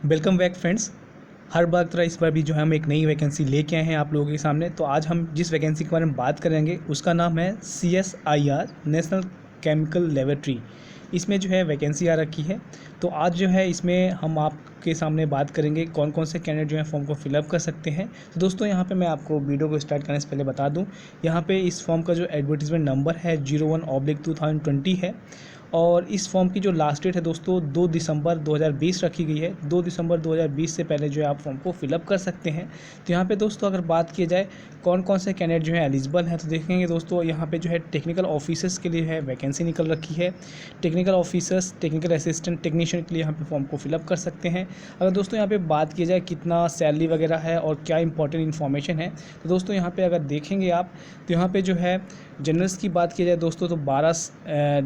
Welcome back friends. हर बार तरह इस बार भी जो है हम एक नई वैकेंसी लेके आए हैं आप लोगों के सामने। तो आज हम जिस वैकेंसी के बारे में बात करेंगे उसका नाम है CSIR नेशनल केमिकल लेबोरेटरी। इसमें जो है वैकेंसी आ रखी है। तो आज जो है इसमें हम आपके सामने बात करेंगे कौन कौन से कैंडिडेट जो है फॉर्म को फिलअप कर सकते हैं। तो दोस्तों यहाँ पे मैं आपको वीडियो को स्टार्ट करने से पहले बता दूँ, यहाँ पे इस फॉर्म का जो एडवर्टीजमेंट नंबर है 01/2020 है। और इस फॉर्म की जो लास्ट डेट है दोस्तों 2 दिसंबर 2020 रखी गई है। 2 दिसंबर 2020 से पहले जो है आप फॉर्म को फिलअप कर सकते हैं। तो यहाँ पे दोस्तों अगर बात की जाए कौन कौन से कैंडिडेट जो है एलिजिबल हैं, तो देखेंगे दोस्तों यहाँ पे जो है टेक्निकल ऑफिसर्स के लिए है वैकेंसी निकल रखी है। Technical officers, technical assistant, technician के लिए यहाँ पे फॉर्म को फिलअप कर सकते हैं। अगर दोस्तों यहाँ पे बात की जाए कितना सैलरी वगैरह है और क्या इंपॉर्टेंट इन्फॉर्मेशन है, तो दोस्तों यहाँ पे अगर देखेंगे आप तो यहाँ पे जो है जनरल्स की बात की जाए दोस्तों तो 12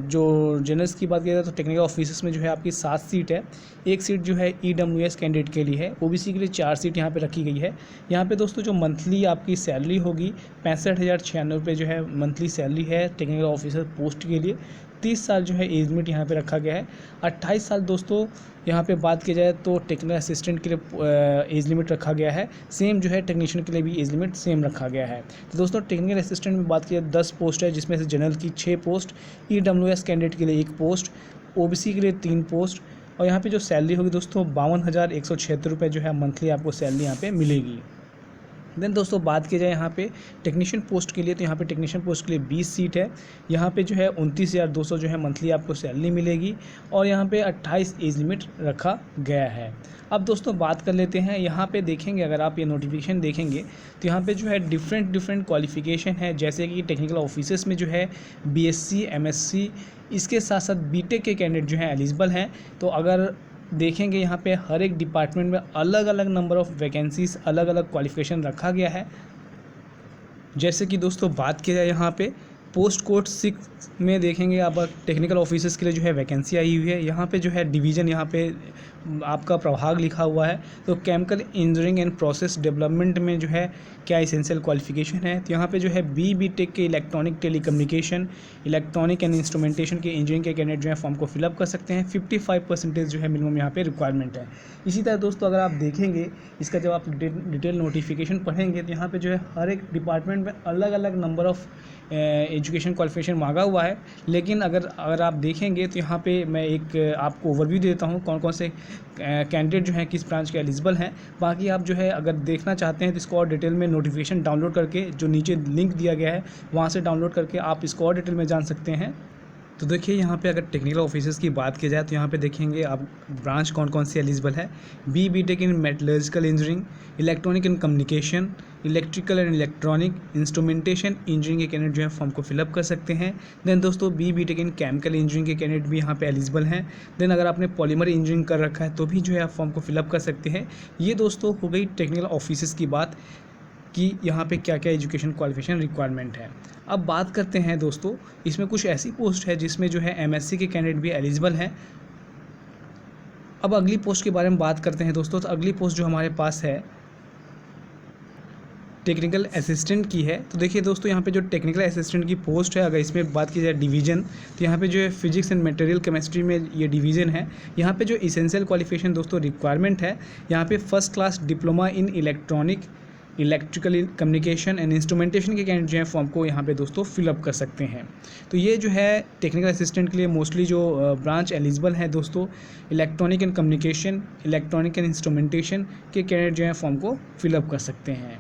जो जनरल्स की बात की जाए तो टेक्निकल ऑफिसर्स में जो है आपकी 7 सीट है। एक सीट जो है EWS कैंडिडेट के लिए है। OBC के लिए 4 सीट यहाँ पे रखी गई है। यहाँ पे दोस्तों जो मंथली आपकी सैलरी होगी 65,096 रुपये जो है मंथली सैलरी है टेक्निकल ऑफिसर पोस्ट के लिए। 30 साल जो है एज लिमिट यहाँ पे रखा गया है। 28 साल दोस्तों यहाँ पे बात की जाए तो टेक्निकल असिस्टेंट के लिए एज लिमिट रखा गया है। सेम जो है टेक्नीशियन के लिए भी एज लिमिट सेम रखा गया है। तो दोस्तों टेक्निकल असिस्टेंट में बात की जाए 10 पोस्ट है, जिसमें से जनरल की 6 पोस्ट, EWS कैंडिडेट के लिए 1 पोस्ट, OBC के लिए 3 पोस्ट। और यहाँ पे जो सैलरी होगी दोस्तों 52,176 रुपये जो है मंथली आपको सैलरी यहाँ पे मिलेगी। देन दोस्तों बात की जाए यहाँ पे टेक्नीशियन पोस्ट के लिए, तो यहाँ पे टेक्नीशियन पोस्ट के लिए 20 सीट है। यहाँ पे जो है 29,200 जो है मंथली आपको सैलरी मिलेगी। और यहाँ पे 28 एज लिमिट रखा गया है। अब दोस्तों बात कर लेते हैं, यहाँ पे देखेंगे अगर आप ये नोटिफिकेशन देखेंगे तो यहाँ पे जो है डिफरेंट क्वालिफिकेशन है। जैसे कि टेक्निकल ऑफिसर्स में जो है BSc MSc, इसके साथ साथ BTech के कैंडिडेट जो हैं एलिजिबल हैं। तो अगर देखेंगे यहाँ पे हर एक डिपार्टमेंट में अलग अलग नंबर ऑफ़ वैकेंसीज, अलग अलग क्वालिफिकेशन रखा गया है। जैसे कि दोस्तों बात की जाए यहाँ पे पोस्ट कोड 6 में देखेंगे आप टेक्निकल ऑफिसर्स के लिए जो है वैकेंसी आई हुई है। यहाँ पे जो है डिवीज़न, यहाँ पे आपका प्रभाग लिखा हुआ है। तो chemical engineering and process development में जो है क्या इसेंशियल क्वालिफिकेशन है, तो यहाँ पे जो है BTech के electronic telecommunication, electronic and instrumentation के इंजीनियरिंग के कैंडिडेट जो है फॉर्म को फिलअप कर सकते हैं। 55% जो है मिनिमम यहाँ पे रिक्वायरमेंट है। इसी तरह दोस्तों अगर आप देखेंगे इसका जब आप डिटेल नोटिफिकेशन पढ़ेंगे तो यहाँ पे जो है हर एक डिपार्टमेंट में अलग अलग नंबर ऑफ़ एजुकेशन क्वालिफिकेशन मांगा हुआ है। लेकिन अगर आप देखेंगे तो यहाँ पे मैं एक आपको ओवरव्यू देता हूँ कौन कौन से कैंडिडेट जो हैं किस ब्रांच के एलिजिबल हैं। बाकी आप जो है अगर देखना चाहते हैं तो इसको और डिटेल में नोटिफिकेशन डाउनलोड करके, जो नीचे लिंक दिया गया है वहाँ से डाउनलोड करके आप इसको और डिटेल में जान सकते हैं। तो देखिए यहाँ पे अगर टेक्निकल ऑफिसर्स की बात की जाए तो यहाँ पे देखेंगे आप ब्रांच कौन कौन सी एलिजिबल है। BTech in metallurgical engineering, electronic and communication, electrical and electronic, instrumentation engineering के कैंडिडेट जो है फॉर्म को फिलअप कर सकते हैं। देन दोस्तों BTech इन केमिकल इंजीनियरिंग के कैंडिडेट भी यहाँ पे एलिजिबल हैं। देन अगर आपने पॉलीमर इंजीनियरिंग कर रखा है तो भी जो है आप फॉर्म को फिलअप कर सकते हैं। ये दोस्तों हो गई टेक्निकल ऑफिसर्स की बात कि यहाँ पे क्या क्या एजुकेशन क्वालिफिकेशन रिक्वायरमेंट है। अब बात करते हैं दोस्तों, इसमें कुछ ऐसी पोस्ट है जिसमें जो है MSc के कैंडिडेट भी एलिजिबल हैं। अब अगली पोस्ट के बारे में बात करते हैं दोस्तों। तो अगली पोस्ट जो हमारे पास है टेक्निकल असिस्टेंट की है। तो देखिए दोस्तों यहाँ पे जो टेक्निकल असिस्टेंट की पोस्ट है, अगर इसमें बात की जाए डिवीज़न, तो यहाँ पे जो है फिजिक्स एंड मटेरियल केमिस्ट्री में ये डिवीज़न है। यहाँ पे जो इसेंशियल क्वालिफिकेशन दोस्तों रिक्वायरमेंट है, यहाँ पे first class diploma in electronic, electrical communication and instrumentation के कैंडिडेट जो है फॉर्म को यहाँ पे दोस्तों फिलअप कर सकते हैं। तो ये जो है टेक्निकल असिस्टेंट के लिए मोस्टली जो ब्रांच एलिजिबल है दोस्तों, electronic and communication, electronic and instrumentation के कैंडिडेट जो है फॉर्म को फिलअप कर सकते हैं।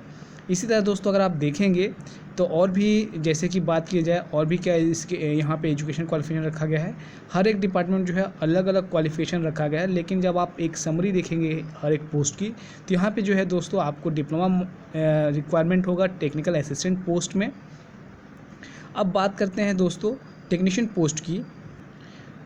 इसी तरह दोस्तों अगर आप देखेंगे तो और भी जैसे कि बात की जाए और भी क्या इसके यहाँ पे एजुकेशन क्वालिफिकेशन रखा गया है। हर एक डिपार्टमेंट जो है अलग अलग क्वालिफिकेशन रखा गया है। लेकिन जब आप एक समरी देखेंगे हर एक पोस्ट की तो यहाँ पे जो है दोस्तों आपको डिप्लोमा रिक्वायरमेंट होगा टेक्निकल असिस्टेंट पोस्ट में। अब बात करते हैं दोस्तों टेक्नीशियन पोस्ट की।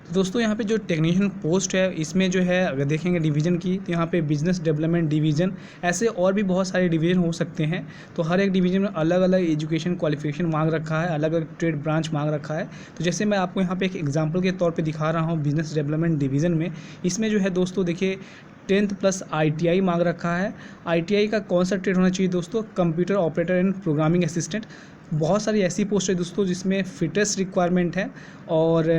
दोस्तों यहाँ पे जो टेक्नीशियन पोस्ट है इसमें जो है अगर देखेंगे डिवीज़न की तो यहाँ पे बिजनेस डेवलपमेंट डिवीज़न, ऐसे और भी बहुत सारे डिवीज़न हो सकते हैं। तो हर एक डिवीज़न में अलग अलग एजुकेशन क्वालिफिकेशन मांग रखा है, अलग अलग ट्रेड ब्रांच मांग रखा है। तो जैसे मैं आपको यहाँ पे एक एग्जांपल के तौर पे दिखा रहा हूँ बिजनेस डेवलपमेंट डिवीज़न में, इसमें जो है दोस्तों देखिए 10th प्लस ITI मांग रखा है। ITI का कौन सा ट्रेड होना चाहिए दोस्तों, computer operator and programming assistant. बहुत सारी ऐसी पोस्ट है दोस्तों जिसमें फिटर्स रिक्वायरमेंट है, और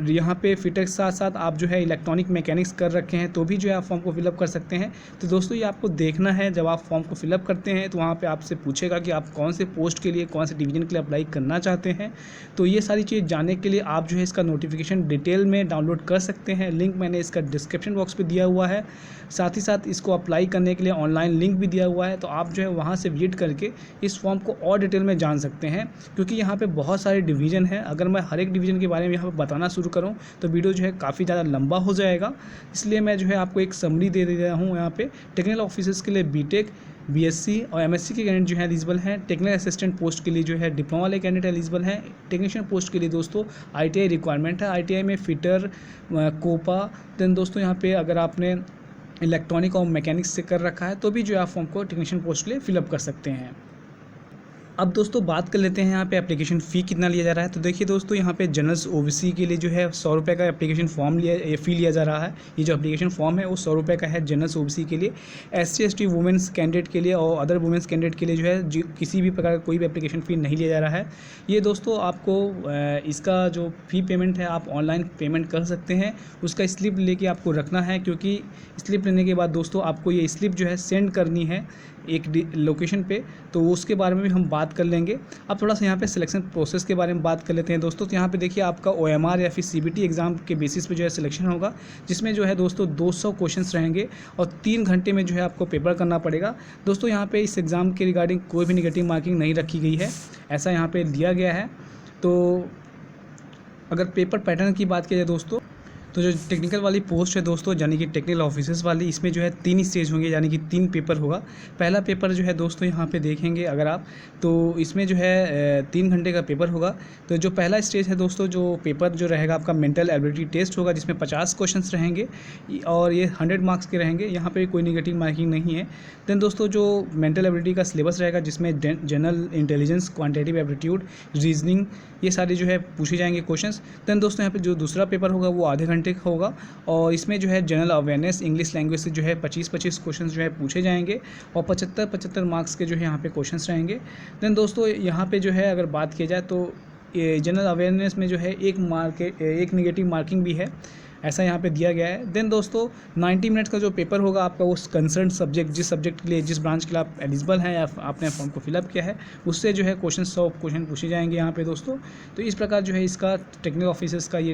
यहाँ पे फिटर के साथ साथ आप जो है इलेक्ट्रॉनिक मैकेनिक्स कर रखे हैं तो भी जो है आप फॉर्म को फिलअप कर सकते हैं। तो दोस्तों ये आपको देखना है, जब आप फॉर्म को फिलअप करते हैं तो वहाँ पे आपसे पूछेगा कि आप कौन से पोस्ट के लिए, कौन से डिवीज़न के लिए अप्लाई करना चाहते हैं। तो ये सारी चीज़ जानने के लिए आप जो है इसका नोटिफिकेशन डिटेल में डाउनलोड कर सकते हैं। लिंक मैंने इसका डिस्क्रिप्शन बॉक्स पर दिया हुआ है, साथ ही साथ इसको अप्लाई करने के लिए ऑनलाइन लिंक भी दिया हुआ है। तो आप जो है वहाँ से विजिट करके इस फॉर्म को और डिटेल में जान सकते हैं, क्योंकि यहाँ पे बहुत सारे डिवीज़न हैं। अगर मैं हर एक डिवीज़न के बारे में यहाँ पे बताना शुरू करूँ तो वीडियो जो है काफ़ी ज़्यादा लंबा हो जाएगा, इसलिए मैं जो है आपको एक समरी दे रहा हूँ। यहाँ पे टेक्निकल ऑफिसर्स के लिए बीटेक, बीएससी और एमएससी के कैंडिडेट जो है एलिजिबल हैं। टेक्निकल असिस्टेंट पोस्ट के लिए जो है डिप्लोमा वाले कैंडिडेट एलिजिबल हैं। टेक्नीशियन पोस्ट के लिए दोस्तों आईटीआई रिक्वायरमेंट है, आईटीआई में फिटर, कोपा। देन दोस्तों यहाँ पे अगर आपने इलेक्ट्रॉनिक और मैकेनिक्स से कर रखा है तो भी जो है आप फॉर्म को टेक्नीशियन पोस्ट के लिए फिलअप कर सकते हैं। अब दोस्तों बात कर लेते हैं यहाँ पे एप्लीकेशन फ़ी कितना लिया जा रहा है। तो देखिए दोस्तों यहाँ पे जनरल्स ओबीसी के लिए जो है 100 रुपये का एप्लीकेशन फॉर्म फ़ी लिया जा रहा है। ये जो एप्लीकेशन फॉर्म है वो 100 रुपये का है जनरल्स ओबीसी के लिए। SC ST वुमेंस कैंडिडेट के लिए और अदर वुमेंस कैंडिडेट के लिए जो है किसी भी प्रकार का कोई भी एप्लीकेशन फ़ी नहीं लिया जा रहा है। ये दोस्तों आपको इसका जो फ़ी पेमेंट है आप ऑनलाइन पेमेंट कर सकते हैं। उसका स्लिप लेके आपको रखना है, क्योंकि स्लिप लेने के बाद दोस्तों आपको ये स्लिप जो है सेंड करनी है एक लोकेशन पे, तो उसके बारे में भी हम बात कर लेंगे। अब थोड़ा सा यहाँ पे सिलेक्शन प्रोसेस के बारे में बात कर लेते हैं दोस्तों। तो यहाँ पे देखिए आपका OMR या फिर CBT एग्ज़ाम के बेसिस पे जो है सिलेक्शन होगा, जिसमें जो है दोस्तों 200 क्वेश्चंस रहेंगे और 3 घंटे में जो है आपको पेपर करना पड़ेगा। दोस्तों यहाँ पे इस एग्ज़ाम के रिगार्डिंग कोई भी नेगेटिव मार्किंग नहीं रखी गई है, ऐसा यहाँ पर दिया गया है। तो अगर पेपर पैटर्न की बात की जाए दोस्तों, तो जो टेक्निकल वाली पोस्ट है दोस्तों, यानी कि टेक्निकल ऑफिसर्स वाली, इसमें जो है 3 स्टेज होंगे, यानी कि 3 पेपर होगा। पहला पेपर जो है दोस्तों यहाँ पे देखेंगे अगर आप, तो इसमें जो है 3 घंटे का पेपर होगा। तो जो पहला स्टेज है दोस्तों, जो पेपर जो रहेगा आपका मेंटल एबिलिटी टेस्ट होगा, जिसमें 50 क्वेश्चंस रहेंगे और ये 100 मार्क्स के रहेंगे। यहाँ पर कोई निगेटिव मार्किंग नहीं है। देन दोस्तों जो मेंटल एबिलिटी का सिलेबस रहेगा, जिसमें general intelligence, quantitative aptitude, reasoning, ये सारे जो है पूछे जाएंगे क्वेश्चंस। देन दोस्तों यहाँ पे जो दूसरा पेपर होगा वो आधे घंटे का होगा, और इसमें जो है जनरल अवेयरनेस, इंग्लिश लैंग्वेज से जो है 25-25 क्वेश्चंस जो है पूछे जाएंगे और 75-75 मार्क्स के जो है यहाँ पे क्वेश्चंस रहेंगे। देन दोस्तों यहाँ पे जो है अगर बात की जाए तो जनरल अवेयरनेस में जो है एक निगेटिव मार्किंग भी है, ऐसा यहाँ पे दिया गया है। देन दोस्तों 90 मिनट का जो पेपर होगा आपका, उस कंसर्न सब्जेक्ट, जिस सब्जेक्ट के लिए, जिस ब्रांच के लिए आप एलिजिबल हैं या आपने फॉर्म को फिलअप किया है, उससे जो है 100 क्वेश्चन पूछे जाएंगे यहाँ पे दोस्तों। तो इस प्रकार जो है इसका टेक्निकल ऑफिसर्स का ये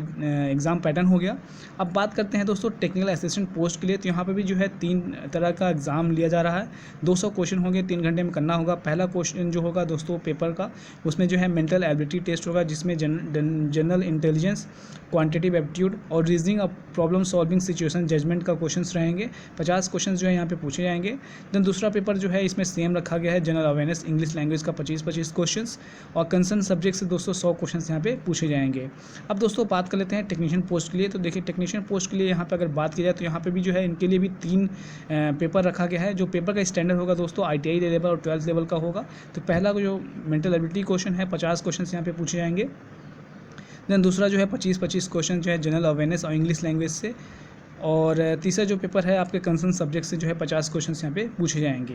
एग्ज़ाम पैटर्न हो गया। अब बात करते हैं दोस्तों टेक्निकल असिस्टेंट पोस्ट के लिए। तो यहाँ पर भी जो है 3 तरह का एग्ज़ाम लिया जा रहा है। 200 क्वेश्चन होंगे, 3 घंटे में करना होगा। पहला क्वेश्चन जो होगा दोस्तों पेपर का, उसमें जो है मेंटल एबिलिटी टेस्ट होगा, जिसमें जनरल इंटेलिजेंस, क्वान्टिटेटिव एप्टीट्यूड और reasoning of problem solving situation judgement का क्वेश्चंस रहेंगे। 50 क्वेश्चंस जो है यहाँ पे पूछे जाएंगे। देन दूसरा पेपर जो है इसमें सेम रखा गया है, जनरल अवेयरनेस, इंग्लिश लैंग्वेज का 25-25 क्वेश्चंस और कंसर्न सब्जेक्ट से दोस्तों 100 क्वेश्चंस यहाँ पे पूछे जाएंगे। अब दोस्तों बात कर लेते हैं टेक्नीशियन पोस्ट के लिए। तो देखिए टेक्नीशियन पोस्ट के लिए यहाँ पर अगर बात की जाए तो यहाँ पर भी जो है इनके लिए भी 3 पेपर रखा गया है। जो पेपर का स्टैंडर्ड होगा दोस्तों ITI लेवल और 12th लेवल का होगा। तो पहला जो मेंटल एबिलिटी क्वेश्चन है 50 क्वेश्चन यहाँ पे पूछे जाएंगे। देन दूसरा जो है 25-25 क्वेश्चन जो है जनरल अवेयरनेस और इंग्लिश लैंग्वेज से, और तीसरा जो पेपर है आपके कंसर्न सब्जेक्ट से जो है 50 क्वेश्चन यहाँ पे पूछे जाएंगे।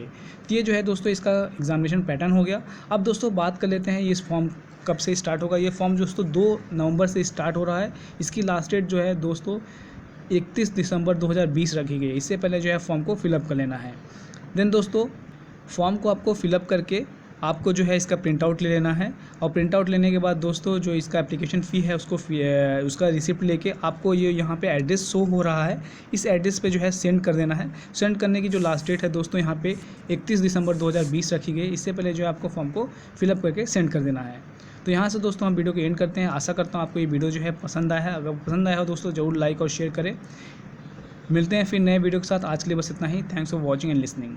तो ये जो है दोस्तों इसका एग्जामिनेशन पैटर्न हो गया। अब दोस्तों बात कर लेते हैं इस फॉर्म कब से स्टार्ट होगा। ये फॉर्म दोस्तों 2 नवंबर से स्टार्ट हो रहा है। इसकी लास्ट डेट जो है दोस्तों 31 दिसंबर 2020 रखी गई है। इससे पहले जो है फॉर्म को फिलअप कर लेना है। देन दोस्तों फॉर्म को आपको फिलअप करके आपको जो है इसका प्रिंट आउट ले लेना है, और प्रिंट आउट लेने के बाद दोस्तों जो इसका एप्लीकेशन फ़ी है उसका रिसिप्ट लेके आपको ये यहाँ पे एड्रेस शो हो रहा है, इस एड्रेस पे जो है सेंड कर देना है। सेंड करने की जो लास्ट डेट है दोस्तों यहाँ पे 31 दिसंबर 2020 रखी गई। इससे पहले जो है आपको फॉर्म को फिलअप करके सेंड कर देना है। तो यहाँ से दोस्तों हम वीडियो को एंड करते हैं। आशा करता हूँ आपको ये वीडियो जो है पसंद आया है। अगर पसंद आया हो दोस्तों ज़रूर लाइक और शेयर करें। मिलते हैं फिर नए वीडियो के साथ। आज के लिए बस इतना ही। Thanks for watching and listening.